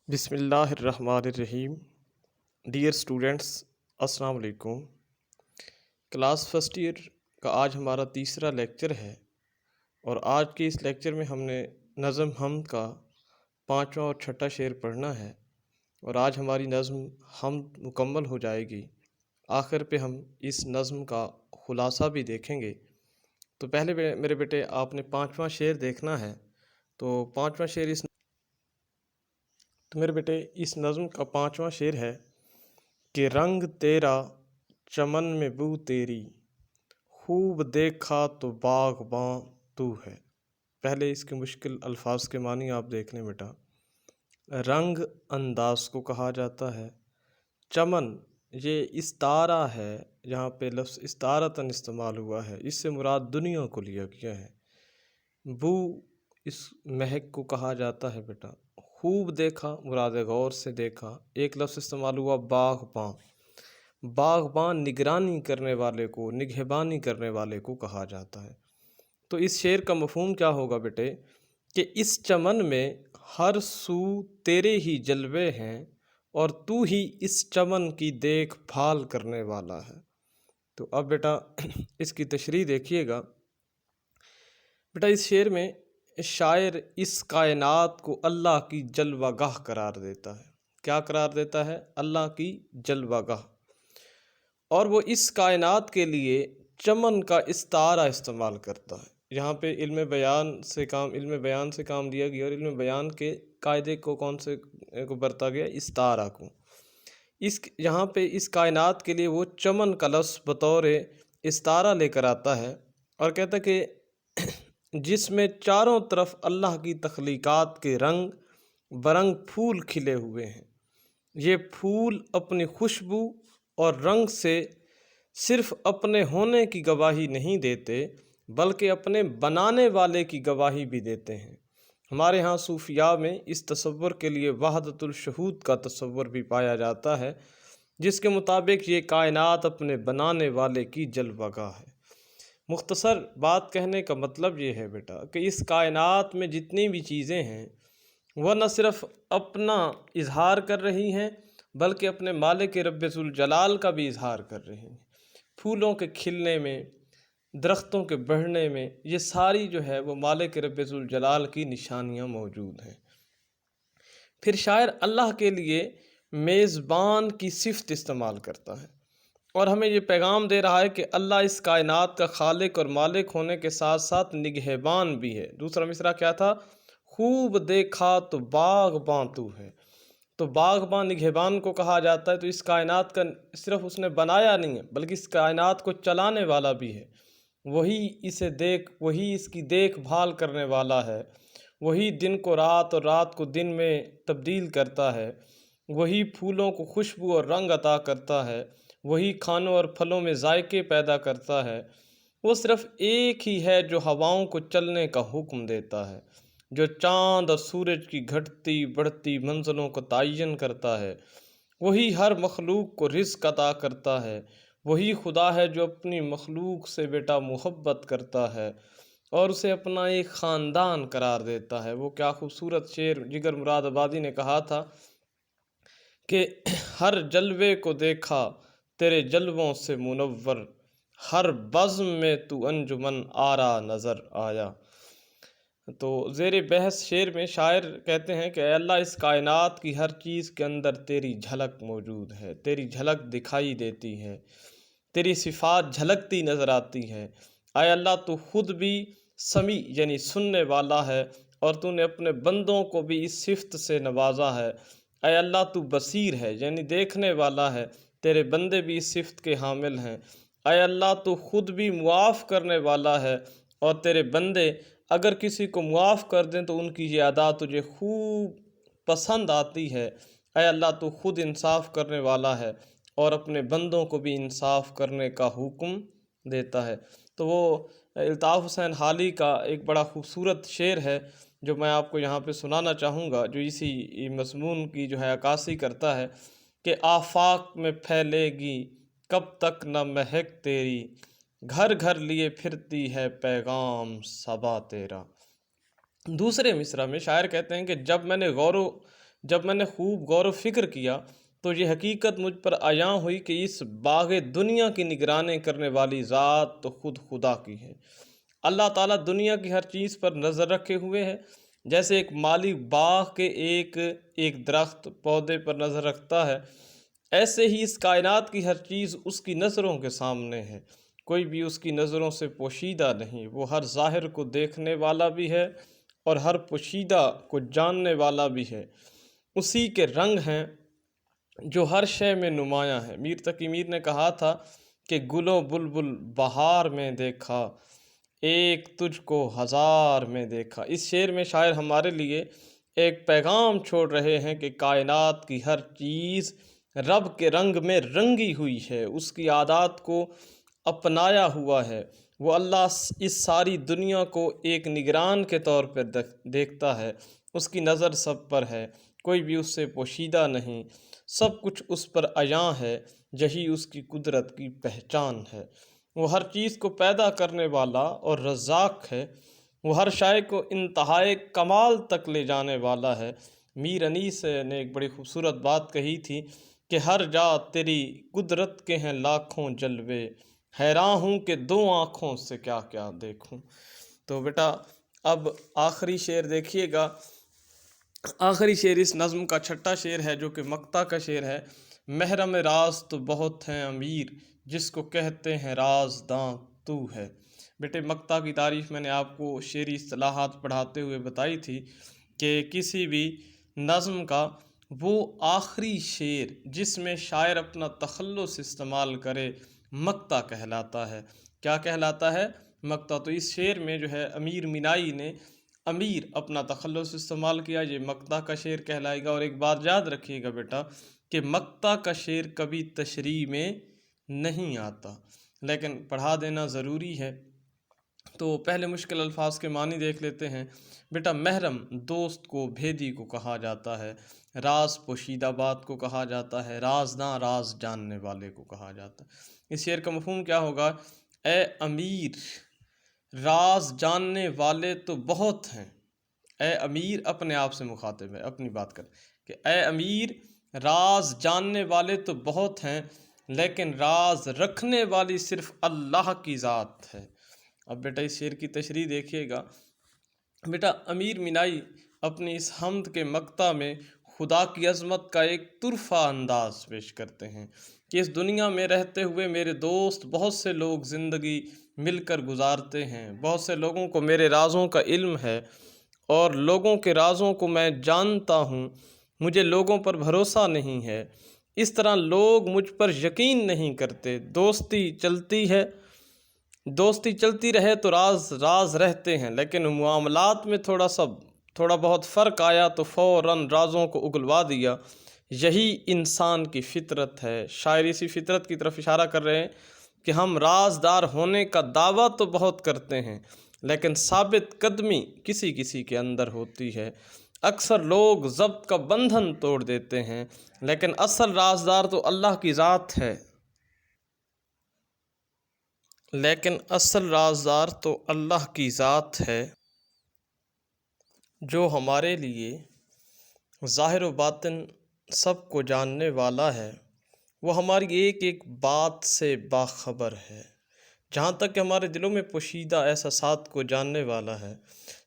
بسم اللہ الرحمن الرحیم۔ ڈیئر اسٹوڈنٹس، السلام علیکم۔ کلاس فرسٹ ایئر کا آج ہمارا تیسرا لیکچر ہے، اور آج کے اس لیکچر میں ہم نے نظم حمد کا 5واں اور 6واں شعر پڑھنا ہے، اور آج ہماری نظم حمد مکمل ہو جائے گی۔ آخر پہ ہم اس نظم کا خلاصہ بھی دیکھیں گے۔ تو پہلے میرے بیٹے آپ نے 5واں شعر دیکھنا ہے۔ تو 5واں شعر تو میرے بیٹے اس نظم کا 5واں شعر ہے کہ رنگ تیرا چمن میں بو تیری، خوب دیکھا تو باغباں تو ہے۔ پہلے اس کے مشکل الفاظ کے معنی آپ دیکھ لیں بیٹا۔ رنگ انداز کو کہا جاتا ہے، چمن یہ استعارہ ہے، یہاں پہ لفظ استعارتاً استعمال ہوا ہے، اس سے مراد دنیا کو لیا گیا ہے۔ بو اس مہک کو کہا جاتا ہے بیٹا۔ خوب دیکھا مراد غور سے دیکھا، ایک لفظ استعمال ہوا باغباں۔ باغباں نگرانی کرنے والے کو، نگہبانی کرنے والے کو کہا جاتا ہے۔ تو اس شعر کا مفہوم کیا ہوگا بیٹے کہ اس چمن میں ہر سو تیرے ہی جلوے ہیں، اور تو ہی اس چمن کی دیکھ بھال کرنے والا ہے۔ تو اب بیٹا اس کی تشریح دیکھیے گا۔ بیٹا اس شعر میں شاعر اس کائنات کو اللہ کی جلوہ گاہ قرار دیتا ہے۔ کیا قرار دیتا ہے؟ اللہ کی جلوہ گاہ۔ اور وہ اس کائنات کے لیے چمن کا استعارہ استعمال کرتا ہے۔ یہاں پہ علم بیان سے کام لیا گیا، اور علم بیان کے قاعدے کو کون سے کو برتا گیا؟ استعارہ کو۔ یہاں پہ اس کائنات کے لیے وہ چمن کا لفظ بطور استعارہ لے کر آتا ہے، اور کہتا ہے کہ جس میں چاروں طرف اللہ کی تخلیقات کے رنگ برنگ پھول کھلے ہوئے ہیں۔ یہ پھول اپنی خوشبو اور رنگ سے صرف اپنے ہونے کی گواہی نہیں دیتے، بلکہ اپنے بنانے والے کی گواہی بھی دیتے ہیں۔ ہمارے ہاں صوفیاء میں اس تصور کے لیے وحدت الشہود کا تصور بھی پایا جاتا ہے، جس کے مطابق یہ کائنات اپنے بنانے والے کی جلوہ گاہ ہے۔ مختصر بات کہنے کا مطلب یہ ہے بیٹا کہ اس کائنات میں جتنی بھی چیزیں ہیں وہ نہ صرف اپنا اظہار کر رہی ہیں، بلکہ اپنے مالک رب ذوالجلال کا بھی اظہار کر رہی ہیں۔ پھولوں کے کھلنے میں، درختوں کے بڑھنے میں، یہ ساری جو ہے وہ مالک رب ذوالجلال کی نشانیاں موجود ہیں۔ پھر شاعر اللہ کے لیے میزبان کی صفت استعمال کرتا ہے، اور ہمیں یہ پیغام دے رہا ہے کہ اللہ اس کائنات کا خالق اور مالک ہونے کے ساتھ ساتھ نگہبان بھی ہے۔ دوسرا مصرعہ کیا تھا؟ خوب دیکھا تو باغباں تو ہے۔ تو باغباں نگہبان کو کہا جاتا ہے۔ تو اس کائنات کا صرف اس نے بنایا نہیں ہے، بلکہ اس کائنات کو چلانے والا بھی ہے۔ وہی اس کی دیکھ بھال کرنے والا ہے۔ وہی دن کو رات اور رات کو دن میں تبدیل کرتا ہے۔ وہی پھولوں کو خوشبو اور رنگ عطا کرتا ہے۔ وہی کھانوں اور پھلوں میں ذائقے پیدا کرتا ہے۔ وہ صرف ایک ہی ہے جو ہواؤں کو چلنے کا حکم دیتا ہے، جو چاند اور سورج کی گھٹتی بڑھتی منزلوں کو تعین کرتا ہے۔ وہی ہر مخلوق کو رزق عطا کرتا ہے۔ وہی خدا ہے جو اپنی مخلوق سے بیٹا محبت کرتا ہے اور اسے اپنا ایک خاندان قرار دیتا ہے۔ وہ کیا خوبصورت شعر جگر مراد آبادی نے کہا تھا کہ ہر جلوے کو دیکھا تیرے جلووں سے منور، ہر بزم میں تو انجمن آرا نظر آیا۔ تو زیر بحث شعر میں شاعر کہتے ہیں کہ اے اللہ، اس کائنات کی ہر چیز کے اندر تیری جھلک موجود ہے، تیری جھلک دکھائی دیتی ہے، تیری صفات جھلکتی نظر آتی ہے۔ اے اللہ، تو خود بھی سمیع یعنی سننے والا ہے، اور تو نے اپنے بندوں کو بھی اس صفت سے نوازا ہے۔ اے اللہ، تو بصیر ہے یعنی دیکھنے والا ہے، تیرے بندے بھی اس صفت کے حامل ہیں۔ اے اللہ، تو خود بھی معاف کرنے والا ہے، اور تیرے بندے اگر کسی کو معاف کر دیں تو ان کی یہ ادا تجھے خوب پسند آتی ہے۔ اے اللہ، تو خود انصاف کرنے والا ہے اور اپنے بندوں کو بھی انصاف کرنے کا حکم دیتا ہے۔ تو وہ الطاف حسین حالی کا ایک بڑا خوبصورت شعر ہے جو میں آپ کو یہاں پہ سنانا چاہوں گا، جو اسی مضمون کی جو ہے عکاسی کرتا ہے کہ آفاق میں پھیلے گی کب تک نہ مہک تیری، گھر گھر لیے پھرتی ہے پیغام صبا تیرا۔ دوسرے مصرع میں شاعر کہتے ہیں کہ جب میں نے غور و جب میں نے خوب غور و فکر کیا تو یہ حقیقت مجھ پر عیاں ہوئی کہ اس باغ دنیا کی نگرانی کرنے والی ذات تو خود خدا کی ہے۔ اللہ تعالیٰ دنیا کی ہر چیز پر نظر رکھے ہوئے ہے، جیسے ایک مالی باغ کے ایک درخت پودے پر نظر رکھتا ہے، ایسے ہی اس کائنات کی ہر چیز اس کی نظروں کے سامنے ہے، کوئی بھی اس کی نظروں سے پوشیدہ نہیں۔ وہ ہر ظاہر کو دیکھنے والا بھی ہے اور ہر پوشیدہ کو جاننے والا بھی ہے۔ اسی کے رنگ ہیں جو ہر شے میں نمایاں ہے۔ میر تقی میر نے کہا تھا کہ گلو بلبل بہار میں دیکھا، ایک تجھ کو ہزار میں دیکھا۔ اس شعر میں شاعر ہمارے لیے ایک پیغام چھوڑ رہے ہیں کہ کائنات کی ہر چیز رب کے رنگ میں رنگی ہوئی ہے، اس کی عادات کو اپنایا ہوا ہے۔ وہ اللہ اس ساری دنیا کو ایک نگران کے طور پر دیکھتا ہے، اس کی نظر سب پر ہے، کوئی بھی اس سے پوشیدہ نہیں، سب کچھ اس پر عیاں ہے، یہی اس کی قدرت کی پہچان ہے۔ وہ ہر چیز کو پیدا کرنے والا اور رزاق ہے، وہ ہر شے کو انتہائے کمال تک لے جانے والا ہے۔ میر انیس نے ایک بڑی خوبصورت بات کہی تھی کہ ہر جا تیری قدرت کے ہیں لاکھوں جلوے، حیران ہوں کہ دو آنکھوں سے کیا کیا دیکھوں۔ تو بیٹا اب آخری شعر دیکھیے گا۔ آخری شعر اس نظم کا چھٹا شعر ہے جو کہ مقطع کا شعر ہے۔ محرم راز تو بہت ہیں امیر، جس کو کہتے ہیں رازداں تو ہے۔ بیٹے مقطع کی تعریف میں نے آپ کو شعری اصطلاحات پڑھاتے ہوئے بتائی تھی کہ کسی بھی نظم کا وہ آخری شعر جس میں شاعر اپنا تخلص استعمال کرے مقطع کہلاتا ہے۔ کیا کہلاتا ہے؟ مقطع۔ تو اس شعر میں جو ہے امیر مینائی نے امیر اپنا تخلص استعمال کیا، یہ مقطع کا شعر کہلائے گا۔ اور ایک بات یاد رکھیے گا بیٹا کہ مقطع کا شعر کبھی تشریح میں نہیں آتا، لیکن پڑھا دینا ضروری ہے۔ تو پہلے مشکل الفاظ کے معنی دیکھ لیتے ہیں۔ بیٹا محرم دوست کو، بھیدی کو کہا جاتا ہے، راز پوشیدہ بات کو کہا جاتا ہے، رازداں راز جاننے والے کو کہا جاتا ہے۔ اس شعر کا مفہوم کیا ہوگا؟ اے امیر راز جاننے والے تو بہت ہیں۔ اے امیر اپنے آپ سے مخاطب ہے، اپنی بات کر کہ اے امیر راز جاننے والے تو بہت ہیں، لیکن راز رکھنے والی صرف اللہ کی ذات ہے۔ اب بیٹا اس شعر کی تشریح دیکھیے گا۔ بیٹا امیر مینائی اپنی اس حمد کے مقطع میں خدا کی عظمت کا ایک طرفہ انداز پیش کرتے ہیں کہ اس دنیا میں رہتے ہوئے میرے دوست بہت سے لوگ زندگی مل کر گزارتے ہیں، بہت سے لوگوں کو میرے رازوں کا علم ہے اور لوگوں کے رازوں کو میں جانتا ہوں، مجھے لوگوں پر بھروسہ نہیں ہے، اس طرح لوگ مجھ پر یقین نہیں کرتے۔ دوستی چلتی رہے تو راز رہتے ہیں، لیکن معاملات میں تھوڑا بہت فرق آیا تو فوراً رازوں کو اگلوا دیا۔ یہی انسان کی فطرت ہے۔ شاعر اسی فطرت کی طرف اشارہ کر رہے ہیں کہ ہم رازدار ہونے کا دعویٰ تو بہت کرتے ہیں، لیکن ثابت قدمی کسی کسی کے اندر ہوتی ہے۔ اکثر لوگ ضبط کا بندھن توڑ دیتے ہیں، لیکن اصل رازدار تو اللہ کی ذات ہے۔ جو ہمارے لیے ظاہر و باطن سب کو جاننے والا ہے، وہ ہماری ایک ایک بات سے باخبر ہے، جہاں تک کہ ہمارے دلوں میں پوشیدہ احساسات کو جاننے والا ہے،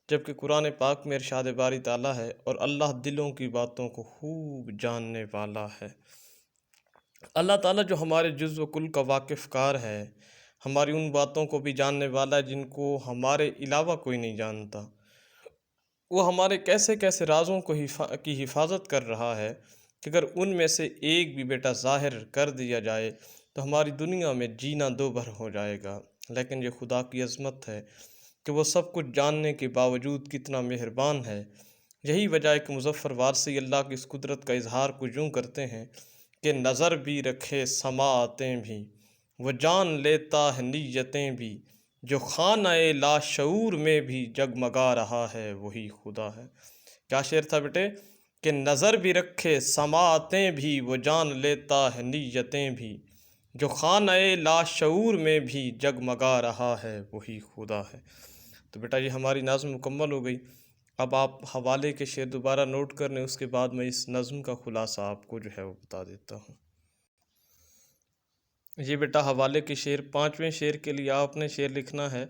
جبکہ قرآن پاک میں ارشاد باری تعالیٰ ہے اور اللہ دلوں کی باتوں کو خوب جاننے والا ہے۔ اللہ تعالیٰ جو ہمارے جزو کل کا واقف کار ہے، ہماری ان باتوں کو بھی جاننے والا ہے جن کو ہمارے علاوہ کوئی نہیں جانتا، وہ ہمارے کیسے کیسے رازوں کی حفاظت کر رہا ہے کہ اگر ان میں سے ایک بھی بیٹا ظاہر کر دیا جائے تو ہماری دنیا میں جینا دو بھر ہو جائے گا۔ لیکن یہ خدا کی عظمت ہے کہ وہ سب کچھ جاننے کے باوجود کتنا مہربان ہے۔ یہی وجہ ہے کہ مظفر وارثی اللہ کی اس قدرت کا اظہار کچھ یوں کرتے ہیں کہ نظر بھی رکھے سماعتیں بھی، وہ جان لیتا ہے نیتیں بھی، جو خانہ لاشعور میں بھی جگمگا رہا ہے وہی خدا ہے۔ کیا شعر تھا بیٹے کہ نظر بھی رکھے سماعتیں بھی، وہ جان لیتا ہے نیتیں بھی، جو خانہ لاشعور میں بھی جگمگا رہا ہے وہی خدا ہے۔ تو بیٹا یہ ہماری نظم مکمل ہو گئی۔ اب آپ حوالے کے شعر دوبارہ نوٹ کر لیں، اس کے بعد میں اس نظم کا خلاصہ آپ کو جو ہے وہ بتا دیتا ہوں۔ یہ بیٹا حوالے کے شعر، 5ویں شعر کے لیے آپ نے شعر لکھنا ہے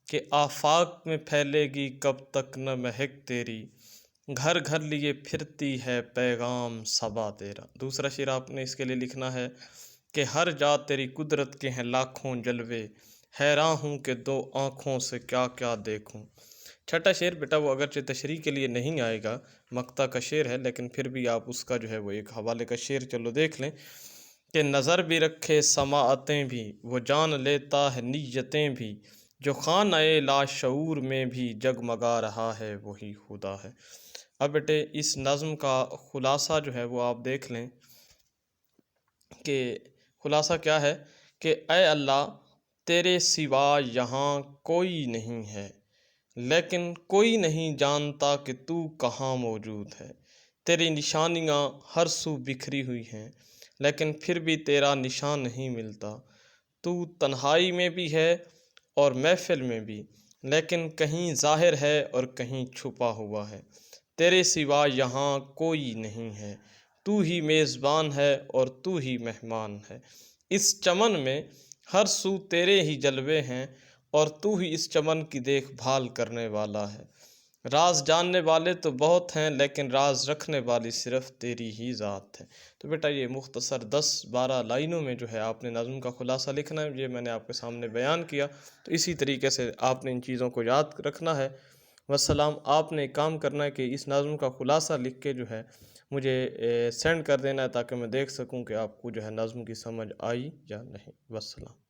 کہ آفاق میں پھیلے گی کب تک نہ مہک تیری، گھر گھر لیے پھرتی ہے پیغام صبا تیرا۔ دوسرا شعر آپ نے اس کے لیے لکھنا ہے کہ ہر جا تیری قدرت کے ہیں لاکھوں جلوے، حیران ہوں کہ دو آنکھوں سے کیا کیا دیکھوں۔ چھٹا شعر بیٹا وہ اگرچہ تشریح کے لیے نہیں آئے گا، مقطع کا شعر ہے، لیکن پھر بھی آپ اس کا جو ہے وہ ایک حوالے کا شعر چلو دیکھ لیں کہ نظر بھی رکھے سماعتیں بھی، وہ جان لیتا ہے نیتیں بھی، جو خانہ لاشعور میں بھی جگمگا رہا ہے وہی خدا ہے۔ اب بیٹے اس نظم کا خلاصہ جو ہے وہ آپ دیکھ لیں کہ خلاصہ کیا ہے کہ اے اللہ تیرے سوا یہاں کوئی نہیں ہے، لیکن کوئی نہیں جانتا کہ تو کہاں موجود ہے، تیری نشانیاں ہر سو بکھری ہوئی ہیں، لیکن پھر بھی تیرا نشان نہیں ملتا، تو تنہائی میں بھی ہے اور محفل میں بھی، لیکن کہیں ظاہر ہے اور کہیں چھپا ہوا ہے، تیرے سوا یہاں کوئی نہیں ہے، تو ہی میزبان ہے اور تو ہی مہمان ہے، اس چمن میں ہر سو تیرے ہی جلوے ہیں اور تو ہی اس چمن کی دیکھ بھال کرنے والا ہے، راز جاننے والے تو بہت ہیں لیکن راز رکھنے والی صرف تیری ہی ذات ہے۔ تو بیٹا یہ مختصر 10-12 لائنوں میں جو ہے آپ نے نظم کا خلاصہ لکھنا ہے، یہ میں نے آپ کے سامنے بیان کیا، تو اسی طریقے سے آپ نے ان چیزوں کو یاد رکھنا ہے۔ والسلام، آپ نے ایک کام کرنا ہے کہ اس نظم کا خلاصہ لکھ کے جو ہے مجھے سینڈ کر دینا ہے تاکہ میں دیکھ سکوں کہ آپ کو جو ہے نظم کی سمجھ آئی یا نہیں۔ والسلام۔